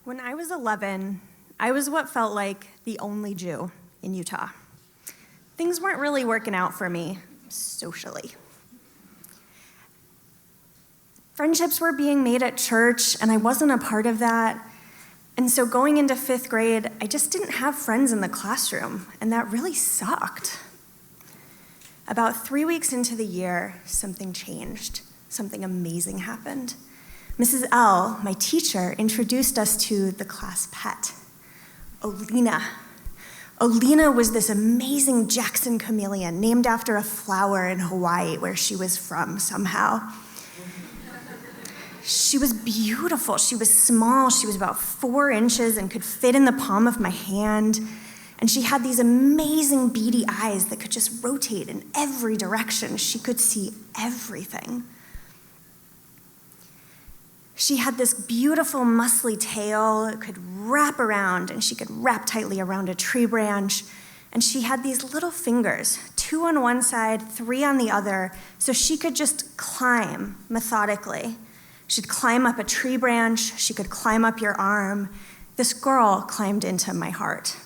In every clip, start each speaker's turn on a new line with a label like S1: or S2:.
S1: When I was 11, I was what felt like the only Jew in Utah. Things weren't really working out for me socially. Friendships were being made at church, and I wasn't a part of that. And so going into 5th grade, I just didn't have friends in the classroom, and that really sucked. About 3 weeks into the year, something changed. Something amazing happened. Mrs. L., my teacher, introduced us to the class pet, Olina. Olina was this amazing Jackson chameleon named after a flower in Hawaii where she was from somehow. She was beautiful. She was small. She was about 4 inches and could fit in the palm of my hand. And she had these amazing beady eyes that could just rotate in every direction. She could see everything. She had this beautiful muscly tail. It could wrap around, and she could wrap tightly around a tree branch. And she had these little fingers, 2 on one side, 3 on the other, so she could just climb methodically. She'd climb up a tree branch. She could climb up your arm. This girl climbed into my heart.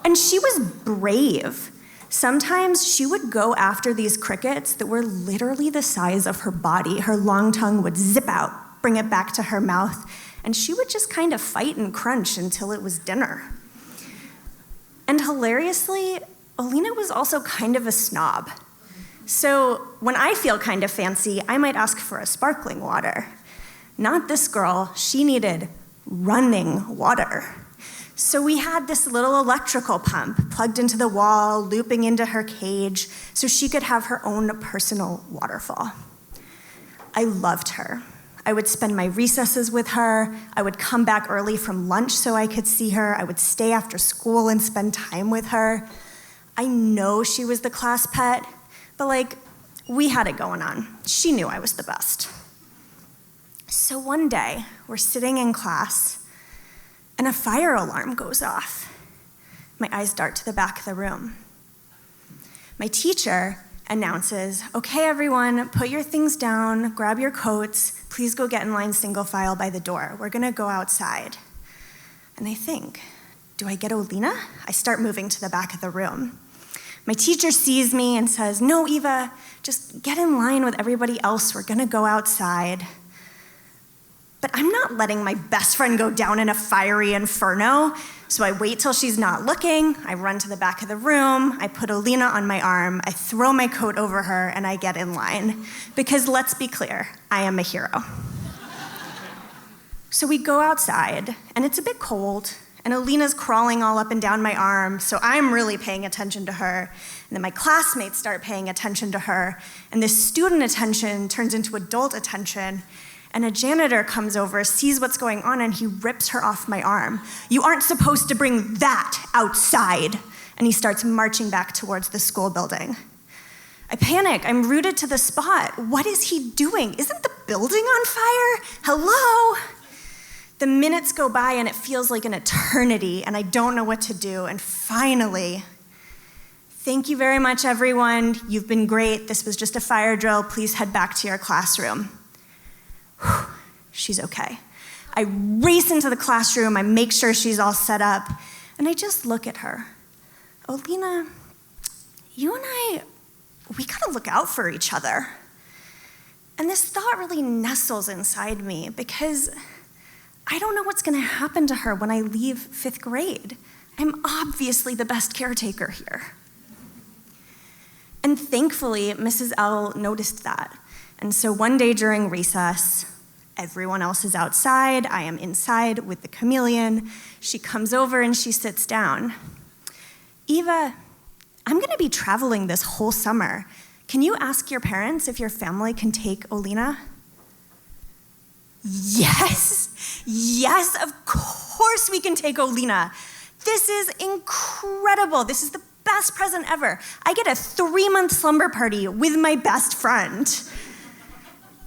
S1: And she was brave. Sometimes she would go after these crickets that were literally the size of her body. Her long tongue would zip out, bring it back to her mouth, and she would just kind of fight and crunch until it was dinner. And hilariously, Olina was also kind of a snob. So when I feel kind of fancy, I might ask for a sparkling water. Not this girl. She needed running water. So we had this little electrical pump plugged into the wall, looping into her cage, so she could have her own personal waterfall. I loved her. I would spend my recesses with her. I would come back early from lunch so I could see her. I would stay after school and spend time with her. I know she was the class pet, but we had it going on. She knew I was the best. So one day, we're sitting in class, and a fire alarm goes off. My eyes dart to the back of the room. My teacher announces, "Okay, everyone, put your things down, grab your coats, please go get in line single file by the door. We're gonna go outside." And I think, do I get Olina? I start moving to the back of the room. My teacher sees me and says, "No, Eva, just get in line with everybody else. We're gonna go outside." But I'm not letting my best friend go down in a fiery inferno, so I wait till she's not looking. I run to the back of the room. I put Olina on my arm. I throw my coat over her, and I get in line. Because let's be clear, I am a hero. So we go outside, and it's a bit cold, and Olina's crawling all up and down my arm, so I'm really paying attention to her. And then my classmates start paying attention to her, and this student attention turns into adult attention. And a janitor comes over, sees what's going on, and he rips her off my arm. "You aren't supposed to bring that outside." And he starts marching back towards the school building. I panic. I'm rooted to the spot. What is he doing? Isn't the building on fire? Hello? The minutes go by, and it feels like an eternity, and I don't know what to do. And finally, "Thank you very much, everyone. You've been great. This was just a fire drill. Please head back to your classroom." Whew, she's okay. I race into the classroom. I make sure she's all set up, and I just look at her. "Olina, you and I, we gotta look out for each other." And this thought really nestles inside me because I don't know what's gonna happen to her when I leave 5th grade. I'm obviously the best caretaker here. And thankfully, Mrs. L noticed that. And so one day during recess, everyone else is outside, I am inside with the chameleon. She comes over and she sits down. "Eva, I'm gonna be traveling this whole summer. Can you ask your parents if your family can take Olina?" Yes, of course we can take Olina. This is incredible. This is the best present ever. I get a 3-month slumber party with my best friend.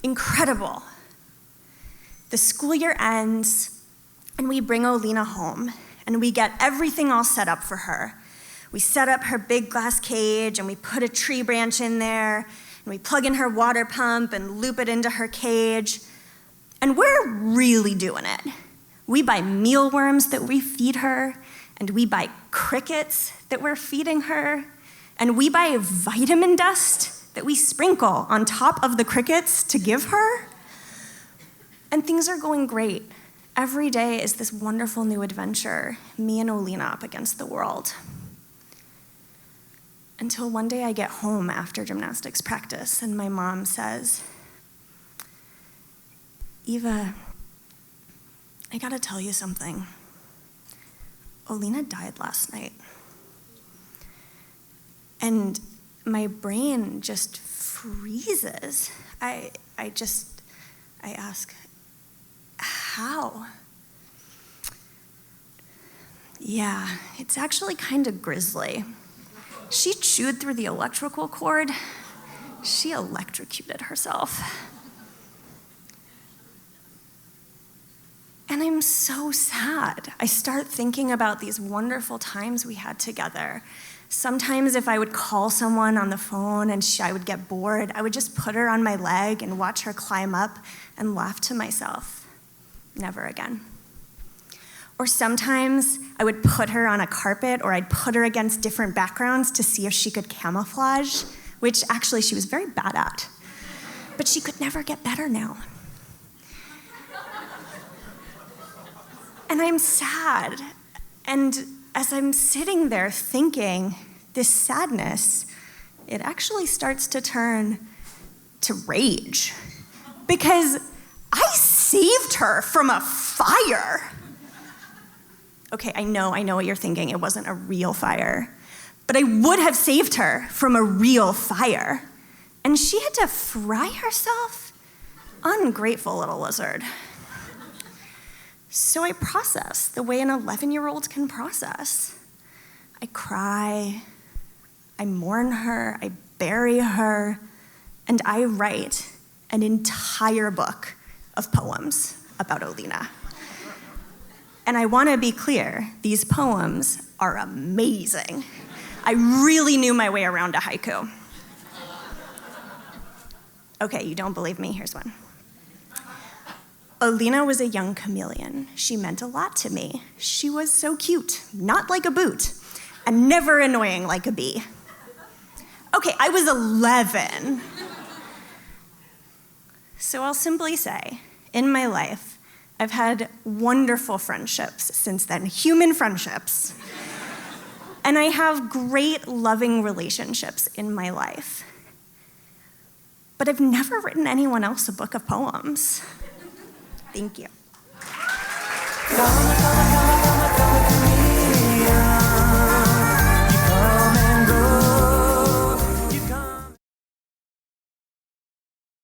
S1: Incredible. The school year ends, and we bring Olina home, and we get everything all set up for her. We set up her big glass cage, and we put a tree branch in there, and we plug in her water pump and loop it into her cage. And we're really doing it. We buy mealworms that we feed her, and we buy crickets that we're feeding her, and we buy vitamin dust that we sprinkle on top of the crickets to give her. And things are going great. Every day is this wonderful new adventure, me and Olina up against the world. Until one day I get home after gymnastics practice, and my mom says, Eva, I gotta tell you something. Olina died last night. And my brain just freezes. I ask, how? Yeah, it's actually kind of grisly. She chewed through the electrical cord. She electrocuted herself. And I'm so sad. I start thinking about these wonderful times we had together. Sometimes if I would call someone on the phone and I would get bored, I would just put her on my leg and watch her climb up and laugh to myself. Never again. Or sometimes I would put her on a carpet, or I'd put her against different backgrounds to see if she could camouflage, which actually she was very bad at. But she could never get better now. And I'm sad. And as I'm sitting there thinking, this sadness, it actually starts to turn to rage. Because I saved her from a fire. Okay, I know what you're thinking. It wasn't a real fire. But I would have saved her from a real fire. And she had to fry herself? Ungrateful little lizard. So I process the way an 11-year-old can process. I cry, I mourn her, I bury her, and I write an entire book of poems about Olina. And I want to be clear, these poems are amazing. I really knew my way around a haiku. Okay, you don't believe me? Here's one. Olina was a young chameleon. She meant a lot to me. She was so cute, not like a boot, and never annoying like a bee. Okay, I was 11. So I'll simply say, in my life, I've had wonderful friendships since then, human friendships. And I have great, loving relationships in my life. But I've never written anyone else a book of poems. Thank you.